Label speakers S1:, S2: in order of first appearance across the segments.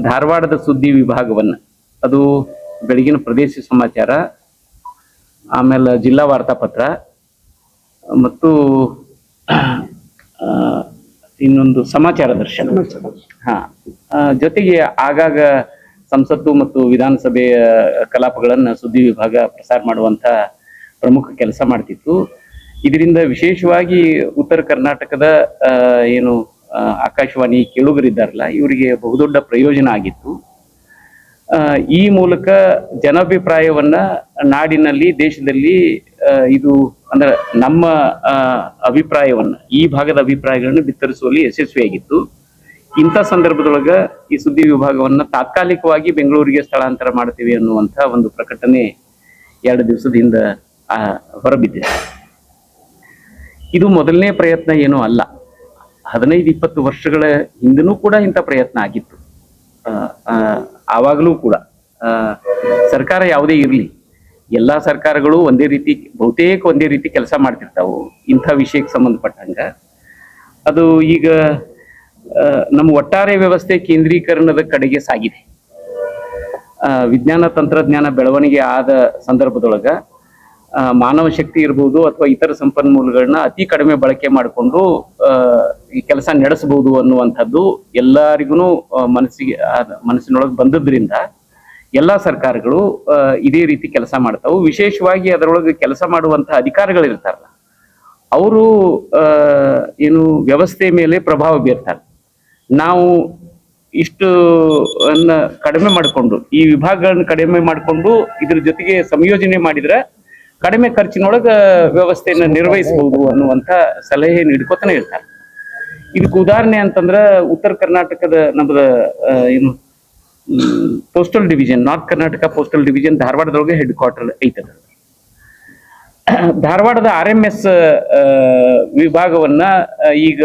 S1: ಧಾರವಾಡದ ಸುದ್ದಿ ವಿಭಾಗವನ್ನು, ಅದು ಬೆಳಗಿನ ಪ್ರದೇಶ ಸಮಾಚಾರ, ಆಮೇಲೆ ಜಿಲ್ಲಾ ವಾರ್ತಾಪತ್ರ ಮತ್ತು ಇನ್ನೊಂದು ಸಮಾಚಾರ ದರ್ಶನ, ಜೊತೆಗೆ ಆಗಾಗ ಸಂಸತ್ತು ಮತ್ತು ವಿಧಾನಸಭೆಯ ಕಲಾಪಗಳನ್ನು ಸುದ್ದಿ ವಿಭಾಗ ಪ್ರಸಾರ ಮಾಡುವಂತ ಪ್ರಮುಖ ಕೆಲಸ ಮಾಡ್ತಿತ್ತು. ಇದರಿಂದ ವಿಶೇಷವಾಗಿ ಉತ್ತರ ಕರ್ನಾಟಕದ ಏನು ಆಕಾಶವಾಣಿ ಕೇಳುಗರಿದ್ದಾರಲ್ಲ, ಇವರಿಗೆ ಬಹುದೊಡ್ಡ ಪ್ರಯೋಜನ ಆಗಿತ್ತು. ಈ ಮೂಲಕ ಜನಾಭಿಪ್ರಾಯವನ್ನ ನಾಡಿನಲ್ಲಿ, ದೇಶದಲ್ಲಿ ಇದು ಅಂದ್ರೆ ನಮ್ಮ ಅಭಿಪ್ರಾಯವನ್ನ, ಈ ಭಾಗದ ಅಭಿಪ್ರಾಯಗಳನ್ನು ಬಿತ್ತರಿಸುವಲ್ಲಿ ಯಶಸ್ವಿಯಾಗಿತ್ತು. ಇಂಥ ಸಂದರ್ಭದೊಳಗ ಈ ಸುದ್ದಿ ವಿಭಾಗವನ್ನ ತಾತ್ಕಾಲಿಕವಾಗಿ ಬೆಂಗಳೂರಿಗೆ ಸ್ಥಳಾಂತರ ಮಾಡ್ತೀವಿ ಅನ್ನುವಂಥ ಒಂದು ಪ್ರಕಟಣೆ 2 ದಿವಸದಿಂದ ಹೊರಬಿದ್ದಿದೆ. ಇದು ಮೊದಲನೇ ಪ್ರಯತ್ನ ಏನೂ ಅಲ್ಲ. 15-20 ವರ್ಷಗಳ ಹಿಂದನೂ ಕೂಡ ಇಂಥ ಪ್ರಯತ್ನ ಆಗಿತ್ತು. ಆವಾಗಲೂ ಕೂಡ ಸರ್ಕಾರ ಯಾವುದೇ ಇರಲಿ, ಎಲ್ಲಾ ಸರ್ಕಾರಗಳು ಒಂದೇ ರೀತಿ, ಬಹುತೇಕ ಒಂದೇ ರೀತಿ ಕೆಲಸ ಮಾಡ್ತಿರ್ತಾವು ಇಂಥ ವಿಷಯಕ್ಕೆ ಸಂಬಂಧಪಟ್ಟಂಗ. ಅದು ಈಗ ನಮ್ಮ ಒಟ್ಟಾರೆ ವ್ಯವಸ್ಥೆ ಕೇಂದ್ರೀಕರಣದ ಕಡೆಗೆ ಸಾಗಿದೆ. ವಿಜ್ಞಾನ ತಂತ್ರಜ್ಞಾನ ಬೆಳವಣಿಗೆ ಆದ ಸಂದರ್ಭದೊಳಗ ಮಾನವ ಶಕ್ತಿ ಇರ್ಬೋದು ಅಥವಾ ಇತರ ಸಂಪನ್ಮೂಲಗಳನ್ನ ಅತಿ ಕಡಿಮೆ ಬಳಕೆ ಮಾಡಿಕೊಂಡು ಈ ಕೆಲಸ ನಡೆಸಬಹುದು ಅನ್ನುವಂಥದ್ದು ಎಲ್ಲರಿಗೂ ಮನಸ್ಸಿನೊಳಗೆ ಬಂದದ್ರಿಂದ ಎಲ್ಲಾ ಸರ್ಕಾರಗಳು ಇದೇ ರೀತಿ ಕೆಲಸ ಮಾಡ್ತಾವು. ವಿಶೇಷವಾಗಿ ಅದರೊಳಗೆ ಕೆಲಸ ಮಾಡುವಂತಹ ಅಧಿಕಾರಿಗಳು ಇರ್ತಾರಲ್ಲ, ಅವರು ಏನು ವ್ಯವಸ್ಥೆ ಮೇಲೆ ಪ್ರಭಾವ ಬೀರ್ತಾರೆ. ನಾವು ಇಷ್ಟು ಕಡಿಮೆ ಮಾಡಿಕೊಂಡು, ಈ ವಿಭಾಗಗಳನ್ನು ಕಡಿಮೆ ಮಾಡಿಕೊಂಡು ಇದ್ರ ಜೊತೆಗೆ ಸಂಯೋಜನೆ ಮಾಡಿದ್ರೆ ಕಡಿಮೆ ಖರ್ಚಿನೊಳಗ ವ್ಯವಸ್ಥೆಯನ್ನು ನಿರ್ವಹಿಸಬಹುದು ಅನ್ನುವಂಥ ಸಲಹೆ ನೀಡ್ಕೊತಾನೆ ಇರ್ತಾರೆ. ಇದಕ್ಕೆ ಉದಾಹರಣೆ ಅಂತಂದ್ರೆ ಉತ್ತರ ಕರ್ನಾಟಕದ ನಮ್ಮದ ಏನು postal division, north Karnataka postal division ಧಾರವಾಡದೊಳಗೆ ಹೆಡ್ ಕ್ವಾರ್ಟರ್ ಐತದ. ಧಾರವಾಡದ RMS ವಿಭಾಗವನ್ನ ಈಗ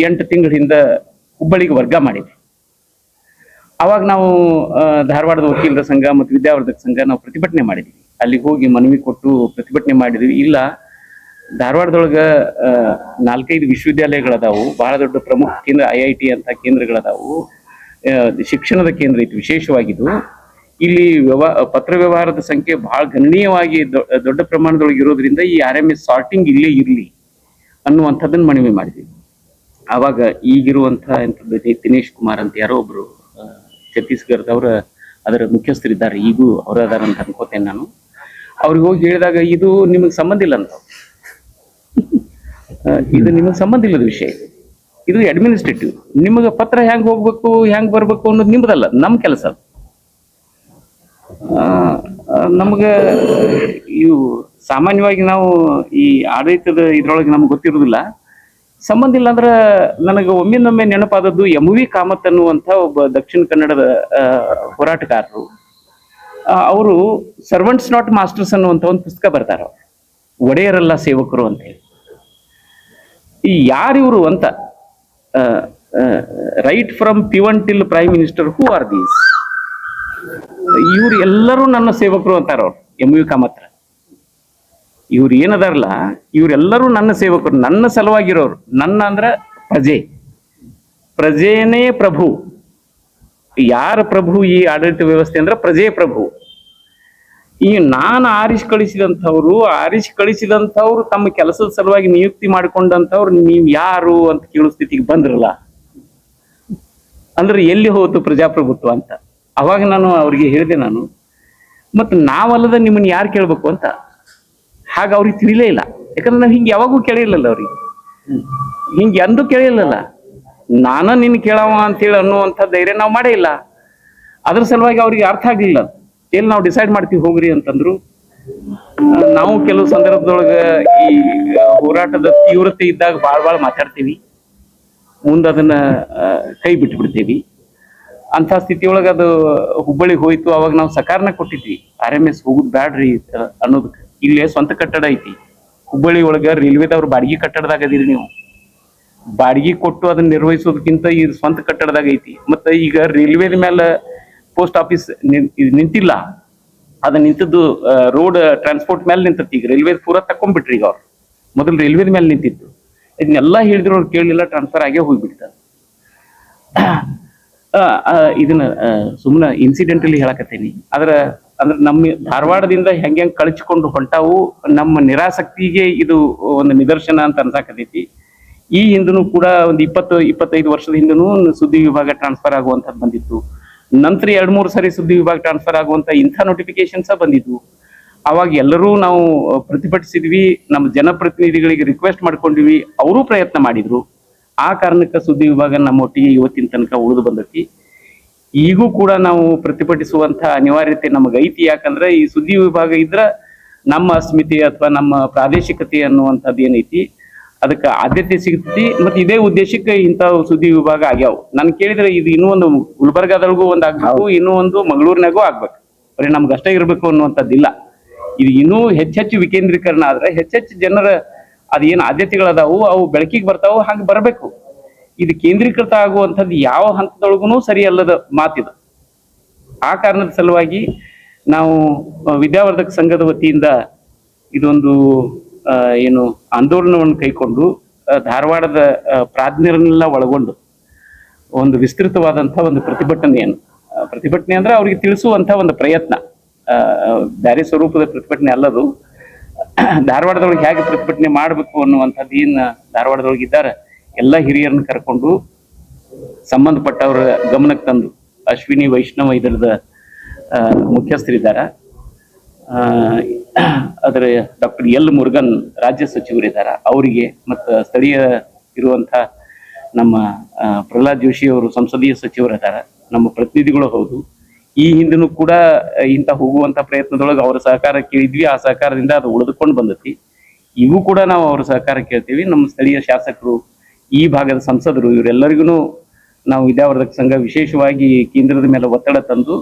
S1: 8 ತಿಂಗಳಿಂದ ಹುಬ್ಬಳ್ಳಿಗೆ ವರ್ಗ ಮಾಡಿದೆ. ಅವಾಗ ನಾವು ಧಾರವಾಡದ ವಕೀಲರ ಸಂಘ ಮತ್ತು ವಿದ್ಯಾವರ್ಧಕ ಸಂಘ ನಾವು ಪ್ರತಿಭಟನೆ ಮಾಡಿದ್ವಿ. ಅಲ್ಲಿಗೆ ಹೋಗಿ ಮನವಿ ಕೊಟ್ಟು ಪ್ರತಿಭಟನೆ ಮಾಡಿದ್ವಿ. ಇಲ್ಲ, ಧಾರವಾಡದೊಳಗ 4-5 ವಿಶ್ವವಿದ್ಯಾಲಯಗಳದಾವು, ಬಹಳ ದೊಡ್ಡ ಪ್ರಮುಖ ಕೇಂದ್ರ IIT ಅಂತ ಕೇಂದ್ರಗಳದಾವು, ಶಿಕ್ಷಣದ ಕೇಂದ್ರ ಐತಿ ವಿಶೇಷವಾಗಿದ್ದು. ಇಲ್ಲಿ ಪತ್ರ ವ್ಯವಹಾರದ ಸಂಖ್ಯೆ ಬಹಳ ಗಣನೀಯವಾಗಿ ದೊಡ್ಡ ಪ್ರಮಾಣದೊಳಗೆ ಇರೋದ್ರಿಂದ ಈ RMS ಸಾರ್ಟಿಂಗ್ ಇಲ್ಲೇ ಇರಲಿ ಅನ್ನುವಂಥದ್ದನ್ನು ಮನವಿ ಮಾಡಿದ್ವಿ. ಆವಾಗ ಈಗಿರುವಂತಹ ದಿನೇಶ್ ಕುಮಾರ್ ಅಂತ ಯಾರೋ ಒಬ್ರು ಛತ್ತೀಸ್ಗಢದವ್ರ ಅದರ ಮುಖ್ಯಸ್ಥರಿದ್ದಾರೆ, ಈಗೂ ಅವರು ಅದಾರ ಅಂತ ಅನ್ಕೋತೇನೆ ನಾನು. ಅವ್ರಿಗೆ ಹೋಗಿ ಹೇಳಿದಾಗ ಇದು ನಿಮಗೆ ಸಂಬಂಧ ಇಲ್ಲ ಅಂತ, ಇದು ನಿಮಗೆ ಸಂಬಂಧ ಇಲ್ಲದ ವಿಷಯ, ಇದು ಅಡ್ಮಿನಿಸ್ಟ್ರೇಟಿವ್, ನಿಮಗೆ ಪತ್ರ ಹೆಂಗ್ ಹೋಗ್ಬೇಕು ಹೆಂಗ್ ಬರ್ಬೇಕು ಅನ್ನೋದು ನಿಮ್ದಲ್ಲ, ನಮ್ಮ ಕೆಲಸ. ನಮ್ಗೆ ಇವು ಸಾಮಾನ್ಯವಾಗಿ ನಾವು ಈ ಆಡಳಿತದ ಇದ್ರೊಳಗೆ ನಮ್ಗೆ ಗೊತ್ತಿರೋದಿಲ್ಲ. ಸಂಬಂಧ ಇಲ್ಲ ಅಂದ್ರೆ ನನಗೆ ಒಮ್ಮಿಂದೊಮ್ಮೆ ನೆನಪಾದದ್ದು MV ಕಾಮತ್ ಅನ್ನುವಂಥ ಒಬ್ಬ ದಕ್ಷಿಣ ಕನ್ನಡದ ಹೋರಾಟಗಾರರು. ಅವರು ಸರ್ವೆಂಟ್ಸ್ ನಾಟ್ ಮಾಸ್ಟರ್ಸ್ ಅನ್ನುವಂಥ ಒಂದು ಪುಸ್ತಕ ಬರ್ತಾರ, ಒಡೆಯರಲ್ಲ ಸೇವಕರು ಅಂತ ಹೇಳಿ. ಈ ಯಾರಿವರು ಅಂತ, right from peon till prime minister, who are these? ಇವ್ರು ಎಲ್ಲರೂ ನನ್ನ ಸೇವಕರು ಅಂತಾರ ಅವ್ರು. MV ಕಾಮತ್ರ ಇವ್ರು ಏನದಾರಲ್ಲ, ಇವರೆಲ್ಲರೂ ನನ್ನ ಸೇವಕರು, ನನ್ನ ಸಲುವಾಗಿರೋರು. ನನ್ನ ಅಂದ್ರ ಪ್ರಜೆ, ಪ್ರಜೆನೇ ಪ್ರಭು. ಯಾರ ಪ್ರಭು ಈ ಆಡಳಿತ ವ್ಯವಸ್ಥೆ ಅಂದ್ರೆ ಪ್ರಜೆ ಪ್ರಭು. ಈ ನಾನು ಆರಿಸಿ ಕಳಿಸಿದಂಥವ್ರು ತಮ್ಮ ಕೆಲಸದ ಸಲುವಾಗಿ ನಿಯುಕ್ತಿ ಮಾಡಿಕೊಂಡಂಥವ್ರು ನೀವು ಯಾರು ಅಂತ ಕೇಳೋ ಸ್ಥಿತಿಗೆ ಬಂದ್ರಲ್ಲ, ಅಂದ್ರೆ ಎಲ್ಲಿ ಹೋಯ್ತು ಪ್ರಜಾಪ್ರಭುತ್ವ ಅಂತ. ಅವಾಗ ನಾನು ಅವ್ರಿಗೆ ಹೇಳಿದೆ, ನಾನು ಮತ್ತು ನಾವಲ್ಲದ ನಿಮ್ಮನ್ನ ಯಾರು ಕೇಳ್ಬೇಕು ಅಂತ. ಹಾಗ ಅವ್ರಿಗೆ ತಿಳಿಲೇ ಇಲ್ಲ, ಯಾಕಂದ್ರೆ ನಾವು ಹಿಂಗೆ ಯಾವಾಗೂ ಕೇಳಿಲ್ಲಲ್ಲ, ಅವ್ರಿಗೆ ಹಿಂಗೆ ಎಂದೂ ಕೇಳಿಲ್ಲಲ್ಲ. ನಾನ ನಿನ್ನ ಕೇಳವ ಅಂತೇಳಿ ಅನ್ನುವಂಥ ಧೈರ್ಯ ನಾವು ಮಾಡೇ ಇಲ್ಲ. ಅದ್ರ ಸಲುವಾಗಿ ಅವ್ರಿಗೆ ಅರ್ಥ ಆಗ್ಲಿಲ್ಲ. ಎಲ್ಲಿ ನಾವು ಡಿಸೈಡ್ ಮಾಡ್ತೀವಿ ಹೋಗ್ರಿ ಅಂತಂದ್ರು. ನಾವು ಕೆಲವು ಸಂದರ್ಭದೊಳಗೆ ಈ ಹೋರಾಟದ ತೀವ್ರತೆ ಇದ್ದಾಗ ಭಾಳ ಮಾತಾಡ್ತೀವಿ, ಮುಂದೆ ಅದನ್ನ ಕೈ ಬಿಟ್ಟು ಬಿಡ್ತೀವಿ. ಅಂಥ ಸ್ಥಿತಿಯೊಳಗೆ ಅದು ಹುಬ್ಬಳ್ಳಿಗೆ ಹೋಯ್ತು. ಅವಾಗ ನಾವು ಸಕಾರಣ ಕೊಟ್ಟಿದ್ವಿ, RMS ಹೋಗುದು ಬ್ಯಾಡ್ರಿ ಅನ್ನೋದಕ್ಕೆ. ಇಲ್ಲೇ ಸ್ವಂತ ಕಟ್ಟಡ ಐತಿ ಹುಬ್ಬಳ್ಳಿ ಒಳಗ, ರೈಲ್ವೆದವ್ರು ಬಾಡಿಗೆ ಕಟ್ಟಡದಾಗ ಅದೀರಿ ನೀವು. ಬಾಡಿಗೆ ಕೊಟ್ಟು ಅದನ್ನ ನಿರ್ವಹಿಸೋದಕ್ಕಿಂತ ಈ ಸ್ವಂತ ಕಟ್ಟಡದಾಗ ಐತಿ. ಮತ್ತೆ ಈಗ ರೈಲ್ವೆದ ಮೇಲೆ ಪೋಸ್ಟ್ ಆಫೀಸ್ ನಿಂತಿಲ್ಲ, ಅದ ನಿಂತದ್ದು ರೋಡ್ ಟ್ರಾನ್ಸ್ಪೋರ್ಟ್ ಮೇಲೆ ನಿಂತತಿ. ಈಗ ರೈಲ್ವೆ ಪೂರ ತಕೊಂಡ್ಬಿಟ್ರಿ. ಈಗ ಅವ್ರು ಮೊದಲು ರೈಲ್ವೆದ ಮೇಲೆ ನಿಂತಿತ್ತು. ಇದನ್ನೆಲ್ಲ ಹೇಳಿದ್ರು ಅವ್ರು ಕೇಳಲಿಲ್ಲ, ಟ್ರಾನ್ಸ್ಫರ್ ಆಗೇ ಹೋಗ್ಬಿಡ್ತಾರೆ. ಇದನ್ನ ಸುಮ್ಮನೆ ಇನ್ಸಿಡೆಂಟಲಿ ಹೇಳಕತ್ತೀನಿ. ಅಂದ್ರೆ ನಮ್ಮ ಧಾರವಾಡದಿಂದ ಹೆಂಗ್ ಕಳಚಿಕೊಂಡು ಹೊಂಟಾವು ನಮ್ಮ ನಿರಾಸಕ್ತಿಗೆ ಇದು ಒಂದು ನಿದರ್ಶನ ಅಂತ ಅನ್ಸಾಕತೈತಿ. ಈ ಹಿಂದೂ ಕೂಡ ಒಂದು 20-25 ವರ್ಷದ ಹಿಂದೂ ಸುದ್ದಿ ವಿಭಾಗ ಟ್ರಾನ್ಸ್ಫರ್ ಆಗುವಂಥದ್ದು ಬಂದಿತ್ತು. ನಂತರ 2-3 ಸರಿ ಸುದ್ದಿ ವಿಭಾಗ ಟ್ರಾನ್ಸ್ಫರ್ ಆಗುವಂತ ಇಂಥ ನೋಟಿಫಿಕೇಶನ್ಸ್ ಬಂದಿದ್ವು. ಅವಾಗ ಎಲ್ಲರೂ ನಾವು ಪ್ರತಿಭಟಿಸಿದ್ವಿ, ನಮ್ಮ ಜನಪ್ರತಿನಿಧಿಗಳಿಗೆ ರಿಕ್ವೆಸ್ಟ್ ಮಾಡ್ಕೊಂಡಿವಿ, ಅವರು ಪ್ರಯತ್ನ ಮಾಡಿದ್ರು. ಆ ಕಾರಣಕ್ಕೆ ಸುದ್ದಿ ವಿಭಾಗ ನಮ್ಮೊಟ್ಟಿಗೆ ಇವತ್ತಿನ ತನಕ ಉಳಿದು ಬಂದೈತಿ. ಈಗೂ ಕೂಡ ನಾವು ಪ್ರತಿಭಟಿಸುವಂತ ಅನಿವಾರ್ಯತೆ ನಮಗೈತಿ. ಯಾಕಂದ್ರೆ ಈ ಸುದ್ದಿ ವಿಭಾಗ ಇದ್ರ ನಮ್ಮ ಅಸ್ಮಿತೆ ಅಥವಾ ನಮ್ಮ ಪ್ರಾದೇಶಿಕತೆ ಅನ್ನುವಂಥದ್ದು ಏನೈತಿ ಅದಕ್ಕೆ ಆದ್ಯತೆ ಸಿಗ್ತೈತಿ. ಮತ್ತೆ ಇದೇ ಉದ್ದೇಶಕ್ಕೆ ಇಂಥ ಸುದ್ದಿ ವಿಭಾಗ ಆಗ್ಯಾವ. ನಾನು ಕೇಳಿದ್ರೆ ಇದು ಇನ್ನೂ ಒಂದು ಗುಲ್ಬರ್ಗಾದೊಳಗೂ ಒಂದು ಆಗ್ಬೇಕು, ಇನ್ನೂ ಒಂದು ಮಂಗಳೂರಿನಾಗೂ ಆಗ್ಬೇಕು. ಬರೀ ನಮ್ಗೆ ಅಷ್ಟೇ ಇರ್ಬೇಕು ಅನ್ನುವಂಥದ್ದಿಲ್ಲ. ಇದು ಇನ್ನೂ ಹೆಚ್ಚೆಚ್ಚು ವಿಕೇಂದ್ರೀಕರಣ ಆದ್ರೆ ಹೆಚ್ಚೆಚ್ಚು ಜನರ ಅದೇನು ಆದ್ಯತೆಗಳದಾವು ಅವು ಬೆಳಕಿಗೆ ಬರ್ತಾವು, ಹಾಗೆ ಬರಬೇಕು. ಇದು ಕೇಂದ್ರೀಕೃತ ಆಗುವಂಥದ್ದು ಯಾವ ಹಂತದೊಳಗೂ ಸರಿ ಅಲ್ಲದ ಮಾತಿದು. ಆ ಕಾರಣದ ಸಲುವಾಗಿ ನಾವು ವಿದ್ಯಾವರ್ಧಕ ಸಂಘದ ವತಿಯಿಂದ ಇದೊಂದು ಏನು ಆಂದೋಲನವನ್ನು ಕೈಕೊಂಡು ಧಾರವಾಡದ ಪ್ರಾಜ್ಞರನ್ನೆಲ್ಲ ಒಳಗೊಂಡು ಒಂದು ವಿಸ್ತೃತವಾದಂಥ ಒಂದು ಪ್ರತಿಭಟನೆ ಅಂದ್ರೆ ಅವ್ರಿಗೆ ತಿಳಿಸುವಂತ ಒಂದು ಪ್ರಯತ್ನ. ಬೇರೆ ಸ್ವರೂಪದ ಪ್ರತಿಭಟನೆ ಅಲ್ಲದು. ಧಾರವಾಡದೊಳಗೆ ಹೇಗೆ ಪ್ರತಿಭಟನೆ ಮಾಡಬೇಕು ಅನ್ನುವಂಥದ್ದು ಏನ್ ಧಾರವಾಡದೊಳಗೆ ಇದ್ದಾರೆ ಎಲ್ಲ ಹಿರಿಯರನ್ನ ಕರ್ಕೊಂಡು ಸಂಬಂಧಪಟ್ಟವರ ಗಮನಕ್ಕೆ ತಂದು, ಅಶ್ವಿನಿ ವೈಷ್ಣವ ಇದರದ ಮುಖ್ಯಸ್ಥರಿದ್ದಾರೆ, ಅದರ ಡಾಕ್ಟರ್ ಎಲ್ ಮುರುಗನ್ ರಾಜ್ಯ ಸಚಿವರಿದ್ದಾರೆ, ಅವರಿಗೆ ಮತ್ತು ಸ್ಥಳೀಯ ಇರುವಂಥ ನಮ್ಮ ಪ್ರಹ್ಲಾದ್ ಜೋಶಿ ಅವರು ಸಂಸದೀಯ ಸಚಿವರಿದ್ದಾರೆ, ನಮ್ಮ ಪ್ರತಿನಿಧಿಗಳು ಹೌದು. ಈ ಹಿಂದೂ ಕೂಡ ಇಂಥ ಹೋಗುವಂಥ ಪ್ರಯತ್ನದೊಳಗೆ ಅವರ ಸಹಕಾರ ಕೇಳಿದ್ವಿ. ಆ ಸಹಕಾರದಿಂದ ಅದು ಉಳಿದುಕೊಂಡು ಬಂದತಿ. ಈಗೂ ಕೂಡ ನಾವು ಅವರ ಸಹಕಾರ ಕೇಳ್ತೀವಿ. ನಮ್ಮ ಸ್ಥಳೀಯ ಶಾಸಕರು, ಈ ಭಾಗದ ಸಂಸದರು, ಇವರೆಲ್ಲರಿಗೂ ನಾವು ವಿದ್ಯಾವರ್ಧಕ ಸಂಘ ವಿಶೇಷವಾಗಿ ಕೇಂದ್ರದ ಮೇಲೆ ಒತ್ತಡ ತಂದು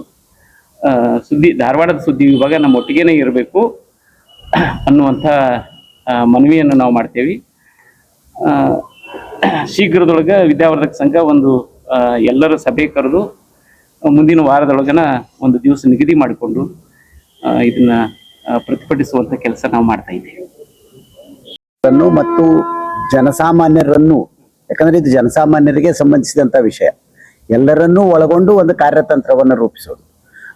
S1: ಧಾರವಾಡದ ಸುದ್ದಿ ವಿಭಾಗ ನಮ್ಮ ಒಟ್ಟಿಗೆನೇ ಇರಬೇಕು ಅನ್ನುವಂಥ ಮನವಿಯನ್ನು ನಾವು ಮಾಡ್ತೇವೆ. ಶೀಘ್ರದೊಳಗೆ ವಿದ್ಯಾವರ್ಧಕ ಸಂಘ ಒಂದು ಎಲ್ಲರ ಸಭೆ ಕರೆದು ಮುಂದಿನ ವಾರದೊಳಗನ ಒಂದು ದಿವಸ ನಿಗದಿ ಮಾಡಿಕೊಂಡು ಇದನ್ನ ಪ್ರತಿಭಟಿಸುವಂತ ಕೆಲಸ ನಾವು ಮಾಡ್ತಾ ಇದ್ದೇವೆ.
S2: ಮತ್ತು ಜನಸಾಮಾನ್ಯರನ್ನು, ಯಾಕಂದ್ರೆ ಇದು ಜನಸಾಮಾನ್ಯರಿಗೆ ಸಂಬಂಧಿಸಿದಂತ ವಿಷಯ, ಎಲ್ಲರನ್ನೂ ಒಳಗೊಂಡು ಒಂದು ಕಾರ್ಯತಂತ್ರವನ್ನು ರೂಪಿಸೋದು.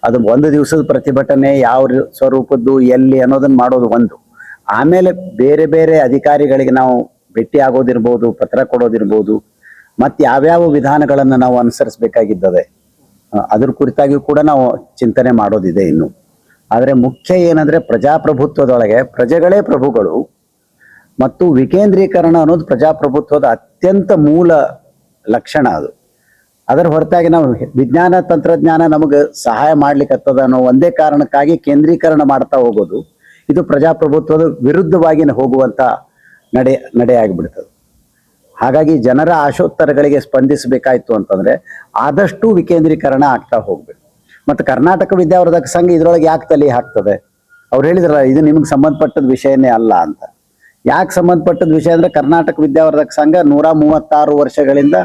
S2: ಅದು ಒಂದು ದಿವಸದ ಪ್ರತಿಭಟನೆ ಯಾವ ಸ್ವರೂಪದ್ದು ಎಲ್ಲಿ ಅನ್ನೋದನ್ನ ಮಾಡೋದು ಒಂದು. ಆಮೇಲೆ ಬೇರೆ ಬೇರೆ ಅಧಿಕಾರಿಗಳಿಗೆ ನಾವು ಭೇಟಿ ಆಗೋದಿರ್ಬೋದು, ಪತ್ರ ಕೊಡೋದಿರ್ಬೋದು, ಮತ್ತೆ ಯಾವ್ಯಾವ ವಿಧಾನಗಳನ್ನು ನಾವು ಅನುಸರಿಸಬೇಕಾಗಿದ್ದದೆ ಅದ್ರ ಕುರಿತಾಗಿಯೂ ಕೂಡ ನಾವು ಚಿಂತನೆ ಮಾಡೋದಿದೆ ಇನ್ನು. ಆದರೆ ಮುಖ್ಯ ಏನಂದ್ರೆ ಪ್ರಜಾಪ್ರಭುತ್ವದೊಳಗೆ ಪ್ರಜೆಗಳೇ ಪ್ರಭುಗಳು ಮತ್ತು ವಿಕೇಂದ್ರೀಕರಣ ಅನ್ನೋದು ಪ್ರಜಾಪ್ರಭುತ್ವದ ಅತ್ಯಂತ ಮೂಲ ಲಕ್ಷಣ. ಅದು ಅದರ ಹೊರತಾಗಿ ನಾವು ವಿಜ್ಞಾನ ತಂತ್ರಜ್ಞಾನ ನಮಗೆ ಸಹಾಯ ಮಾಡ್ಲಿಕ್ಕತ್ತದ ಅನ್ನೋ ಒಂದೇ ಕಾರಣಕ್ಕಾಗಿ ಕೇಂದ್ರೀಕರಣ ಮಾಡ್ತಾ ಹೋಗೋದು ಇದು ಪ್ರಜಾಪ್ರಭುತ್ವದ ವಿರುದ್ಧವಾಗಿ ಹೋಗುವಂತ ನಡೆ ಆಗಿಬಿಡ್ತದೆ. ಹಾಗಾಗಿ ಜನರ ಆಶೋತ್ತರಗಳಿಗೆ ಸ್ಪಂದಿಸಬೇಕಾಯ್ತು ಅಂತಂದ್ರೆ ಆದಷ್ಟು ವಿಕೇಂದ್ರೀಕರಣ ಆಗ್ತಾ ಹೋಗ್ಬೇಕು. ಮತ್ತು ಕರ್ನಾಟಕ ವಿದ್ಯಾವರ್ಧಕ ಸಂಘ ಇದ್ರೊಳಗೆ ಯಾಕೆ ತಲೆ ಹಾಕ್ತದೆ? ಅವ್ರು ಹೇಳಿದ್ರಲ್ಲ ಇದು ನಿಮ್ಗೆ ಸಂಬಂಧಪಟ್ಟದ ವಿಷಯನೇ ಅಲ್ಲ ಅಂತ. ಯಾಕೆ ಸಂಬಂಧಪಟ್ಟದ ವಿಷಯ ಅಂದ್ರೆ ಕರ್ನಾಟಕ ವಿದ್ಯಾವರ್ಧಕ ಸಂಘ 136 ವರ್ಷಗಳಿಂದ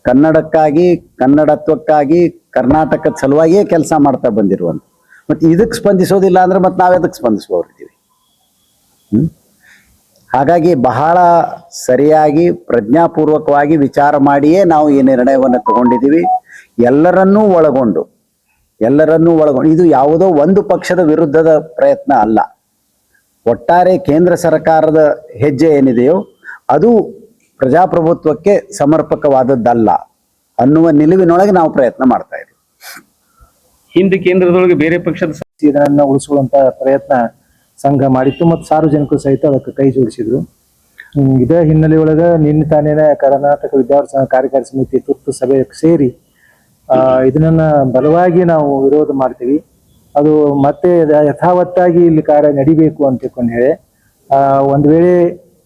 S2: ಕನ್ನಡಕ್ಕಾಗಿ, ಕನ್ನಡತ್ವಕ್ಕಾಗಿ, ಕರ್ನಾಟಕದ ಸಲುವಾಗಿಯೇ ಕೆಲಸ ಮಾಡ್ತಾ ಬಂದಿರುವಂತ. ಮತ್ತೆ ಇದಕ್ಕೆ ಸ್ಪಂದಿಸೋದಿಲ್ಲ ಅಂದ್ರೆ ಮತ್ತೆ ನಾವೆದಕ್ಕೆ ಸ್ಪಂದಿಸ್ಬೋದಿದ್ದೀವಿ? ಹಾಗಾಗಿ ಬಹಳ ಸರಿಯಾಗಿ ಪ್ರಜ್ಞಾಪೂರ್ವಕವಾಗಿ ವಿಚಾರ ಮಾಡಿಯೇ ನಾವು ಈ ನಿರ್ಣಯವನ್ನು ತಗೊಂಡಿದ್ದೀವಿ. ಎಲ್ಲರನ್ನೂ ಒಳಗೊಂಡು ಇದು ಯಾವುದೋ ಒಂದು ಪಕ್ಷದ ವಿರುದ್ಧದ ಪ್ರಯತ್ನ ಅಲ್ಲ. ಒಟ್ಟಾರೆ ಕೇಂದ್ರ ಸರ್ಕಾರದ ಹೆಜ್ಜೆ ಏನಿದೆಯೋ ಅದು ಪ್ರಜಾಪ್ರಭುತ್ವಕ್ಕೆ ಸಮರ್ಪಕವಾದದ್ದಲ್ಲ ಅನ್ನುವ ನಿಲುವಿನೊಳಗೆ ನಾವು ಪ್ರಯತ್ನ ಮಾಡ್ತಾ ಇದ್ದೀವಿ.
S1: ಹಿಂದೆ ಕೇಂದ್ರದೊಳಗೆ ಬೇರೆ ಪಕ್ಷದ
S3: ಇದನ್ನ ಉಳಿಸುವಂತ ಪ್ರಯತ್ನ ಸಂಘ ಮಾಡಿತ್ತು ಮತ್ತು ಸಾರ್ವಜನಿಕರು ಸಹಿತ ಅದಕ್ಕೆ ಕೈ ಜೋಡಿಸಿದ್ರು. ಇದೇ ಹಿನ್ನೆಲೆಯೊಳಗೆ ನಿನ್ನೆ ತಾನೇನೆ ಕರ್ನಾಟಕ ವಿದ್ಯಾರ್ಥಿ ಸಂಘ ಕಾರ್ಯಕಾರಿ ಸಮಿತಿ ತುರ್ತು ಸಭೆ ಸೇರಿ ಇದನ್ನ ಬಲವಾಗಿ ನಾವು ವಿರೋಧ ಮಾಡ್ತೀವಿ. ಅದು ಮತ್ತೆ ಯಥಾವತ್ತಾಗಿ ಇಲ್ಲಿ ಕಾರ್ಯ ನಡಿಬೇಕು ಅಂತ ತಿಳ್ಕೊಂಡು ಹೇಳಿ ಒಂದ್ ವೇಳೆ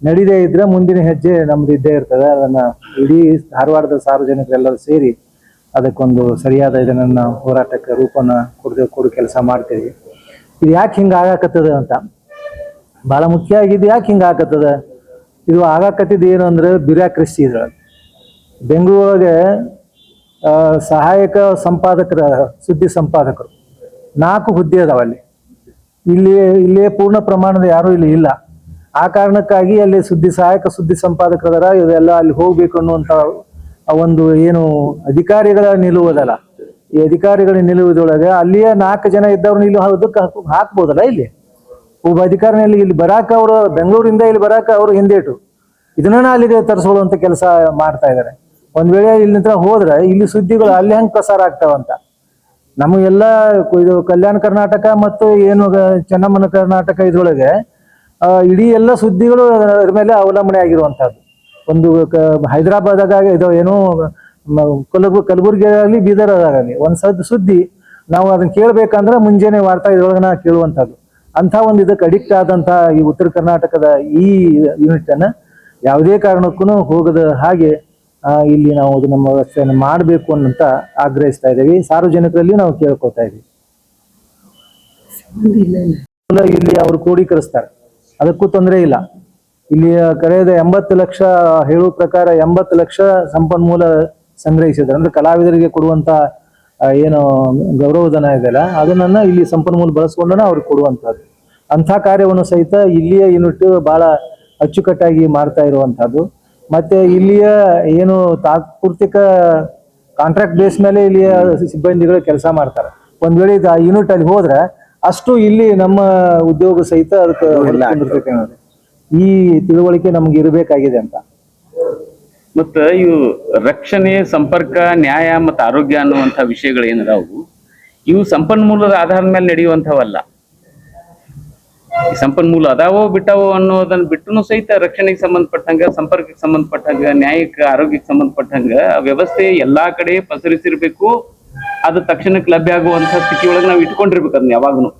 S3: ನಡೀದೇ ಇದ್ರೆ ಮುಂದಿನ ಹೆಜ್ಜೆ ನಮ್ದು ಇದ್ದೇ ಇರ್ತದೆ. ಅದನ್ನ ಇಡೀ ಧಾರವಾಡದ ಸಾರ್ವಜನಿಕರೆಲ್ಲರೂ ಸೇರಿ ಅದಕ್ಕೊಂದು ಸರಿಯಾದ ಇದನ್ನ ಹೋರಾಟಕ್ಕೆ ರೂಪನ ಕೊಡು ಕೆಲಸ ಮಾಡ್ತೇವೆ. ಇದು ಯಾಕೆ ಹಿಂಗ ಆಗಾಕತ್ತದ ಅಂತ ಬಹಳ ಮುಖ್ಯ ಆಗಿದ್ದು. ಯಾಕೆ ಹಿಂಗ ಆಗಾಕತ್ತದ? ಇದು ಆಗಾಕತ್ತಿದ್ದು ಏನು ಅಂದ್ರೆ ಬ್ಯೂರಾಕ್ರಸಿ. ಇದ್ರೊಳಗೆ ಬೆಂಗಳೂರೊಳಗೆ ಸಹಾಯಕ ಸಂಪಾದಕರ ಸುದ್ದಿ ಸಂಪಾದಕರು 4 ಹುದ್ದೆ ಅದಾವಲ್ಲಿ. ಇಲ್ಲಿ ಪೂರ್ಣ ಪ್ರಮಾಣದ ಯಾರು ಇಲ್ಲಿ ಇಲ್ಲ. ಆ ಕಾರಣಕ್ಕಾಗಿ ಅಲ್ಲಿ ಸಹಾಯಕ ಸುದ್ದಿ ಸಂಪಾದಕರದಾರ, ಇದೆಲ್ಲ ಅಲ್ಲಿ ಹೋಗ್ಬೇಕು ಅನ್ನುವಂಥ ಆ ಒಂದು ಏನು ಅಧಿಕಾರಿಗಳ ನಿಲುವುದಲ್ಲ, ಈ ಅಧಿಕಾರಿಗಳ ನಿಲುವುದೊಳಗೆ ಅಲ್ಲಿಯ 4 ಜನ ಇದ್ದವ್ರನ್ನ ಇಲ್ಲಿ ಅದಕ್ಕೆ ಹಾಕ್ಬೋದಲ್ಲ. ಇಲ್ಲಿ ಒಬ್ಬ ಅಧಿಕಾರಿನಲ್ಲಿ ಇಲ್ಲಿ ಬರಾಕ ಅವರು ಬೆಂಗಳೂರಿಂದ ಇಲ್ಲಿ ಬರಾಕ ಅವರು ಹಿಂದೇಟು ಇದನ್ನ ಅಲ್ಲಿಗೆ ತರಿಸ್ಕೊಳ್ಳುವಂತ ಕೆಲಸ ಮಾಡ್ತಾ ಇದ್ದಾರೆ. ಒಂದ್ ವೇಳೆ ಇಲ್ಲಿ ಹೋದ್ರೆ ಇಲ್ಲಿ ಸುದ್ದಿಗಳು ಅಲ್ಲಿ ಹೆಂಗ್ ಪ್ರಸಾರ ಆಗ್ತಾವಂತ. ನಮಗೆಲ್ಲ ಇದು ಕಲ್ಯಾಣ ಕರ್ನಾಟಕ ಮತ್ತು ಏನು ಚೆನ್ನಮ್ಮನ ಕರ್ನಾಟಕ ಇದ್ರೊಳಗೆ ಇಡೀ ಎಲ್ಲ ಸುದ್ದಿಗಳು ಅದ್ರ ಮೇಲೆ ಅವಲಂಬನೆ ಆಗಿರುವಂತಹದ್ದು. ಒಂದು ಹೈದರಾಬಾದಾಗ ಇದು ಏನು ಕಲಬುರ್ಗಿ ಆಗಲಿ ಬೀದರ್ ಆಗಲಿ ಒಂದ್ ಸುದ್ದಿ ನಾವು ಅದನ್ನ ಕೇಳ್ಬೇಕಂದ್ರೆ ಮುಂಜಾನೆ ವಾರ್ತಾ ಇದ್ರೊಳಗೆ ನಾವು ಕೇಳುವಂತಹದ್ದು. ಅಂತ ಒಂದು ಇದಕ್ಕೆ ಅಡಿಕ್ಟ್ ಆದಂತ ಈ ಉತ್ತರ ಕರ್ನಾಟಕದ ಈ ಯೂನಿಟ್ ಅನ್ನ ಯಾವುದೇ ಕಾರಣಕ್ಕೂ ಹೋಗದ ಹಾಗೆ ಇಲ್ಲಿ ನಾವು ಅದು ನಮ್ಮ ವ್ಯವಸ್ಥೆಯನ್ನು ಮಾಡಬೇಕು ಅನ್ನಂತ ಆಗ್ರಹಿಸ್ತಾ ಇದ್ದೀವಿ. ಸಾರ್ವಜನಿಕರಲ್ಲಿ ನಾವು ಕೇಳ್ಕೊತಾ ಇದೀವಿ. ಇಲ್ಲಿ ಅವರು ಕ್ರೋಢೀಕರಿಸ್ತಾರೆ, ಅದಕ್ಕೂ ತೊಂದರೆ ಇಲ್ಲ. ಇಲ್ಲಿ ಕಳೆದ 80 ಲಕ್ಷ ಹೇಳುವ ಪ್ರಕಾರ 80 ಲಕ್ಷ ಸಂಪನ್ಮೂಲ ಸಂಗ್ರಹಿಸಿದ್ದಾರೆ. ಅಂದ್ರೆ ಕಲಾವಿದರಿಗೆ ಕೊಡುವಂತ ಏನು ಗೌರವಧನ ಇದೆಯಲ್ಲ ಅದನ್ನ ಇಲ್ಲಿ ಸಂಪನ್ಮೂಲ ಬಳಸ್ಕೊಂಡನ ಅವ್ರಿಗೆ ಕೊಡುವಂತಹದ್ದು. ಅಂಥ ಕಾರ್ಯವನ್ನು ಸಹಿತ ಇಲ್ಲಿಯ ಯೂನಿಟ್ ಬಹಳ ಅಚ್ಚುಕಟ್ಟಾಗಿ ಮಾಡ್ತಾ ಇರುವಂತಹದ್ದು. ಮತ್ತೆ ಇಲ್ಲಿಯ ಏನು ತಾತ್ಪೂರ್ತಿಕ ಕಾಂಟ್ರಾಕ್ಟ್ ಬೇಸ್ ಮೇಲೆ ಇಲ್ಲಿಯ ಸಿಬ್ಬಂದಿಗಳು ಕೆಲಸ ಮಾಡ್ತಾರೆ. ಒಂದ್ ವೇಳೆ ಆ ಯೂನಿಟ್ ಅಲ್ಲಿ ಹೋದ್ರೆ ಅಷ್ಟು ಇಲ್ಲಿ ನಮ್ಮ ಉದ್ಯೋಗ ಸಹಿತ ಅದಕ್ಕೆ ಈ ತಿಳುವಳಿಕೆ ನಮ್ಗೆ ಇರಬೇಕಾಗಿದೆ ಅಂತ.
S1: ಮತ್ತ ಇವು ರಕ್ಷಣೆ, ಸಂಪರ್ಕ, ನ್ಯಾಯ ಮತ್ತು ಆರೋಗ್ಯ ಅನ್ನುವಂಥ ವಿಷಯಗಳು ಏನದಾವು ಇವು ಸಂಪನ್ಮೂಲದ ಆಧಾರದ ಮೇಲೆ ನಡೆಯುವಂಥವಲ್ಲ. ಸಂಪನ್ಮೂಲ ಅದಾವೋ ಬಿಟ್ಟಾವೋ ಅನ್ನೋದನ್ನ ಬಿಟ್ಟನು ಸಹಿತ ರಕ್ಷಣೆಗೆ ಸಂಬಂಧಪಟ್ಟಂಗ, ಸಂಪರ್ಕಕ್ಕೆ ಸಂಬಂಧಪಟ್ಟಂಗ, ನ್ಯಾಯಕ್ಕೆ, ಆರೋಗ್ಯಕ್ಕೆ ಸಂಬಂಧಪಟ್ಟಂಗ ವ್ಯವಸ್ಥೆ ಎಲ್ಲಾ ಕಡೆ ಪಸರಿಸಿರ್ಬೇಕು. ಅದು ತಕ್ಷಣಕ್ಕೆ ಲಭ್ಯ ಆಗುವಂತ ಸ್ಥಿತಿ ಒಳಗೆ ನಾವು ಇಟ್ಕೊಂಡಿರ್ಬೇಕು ಅದನ್ನ ಯಾವಾಗನು.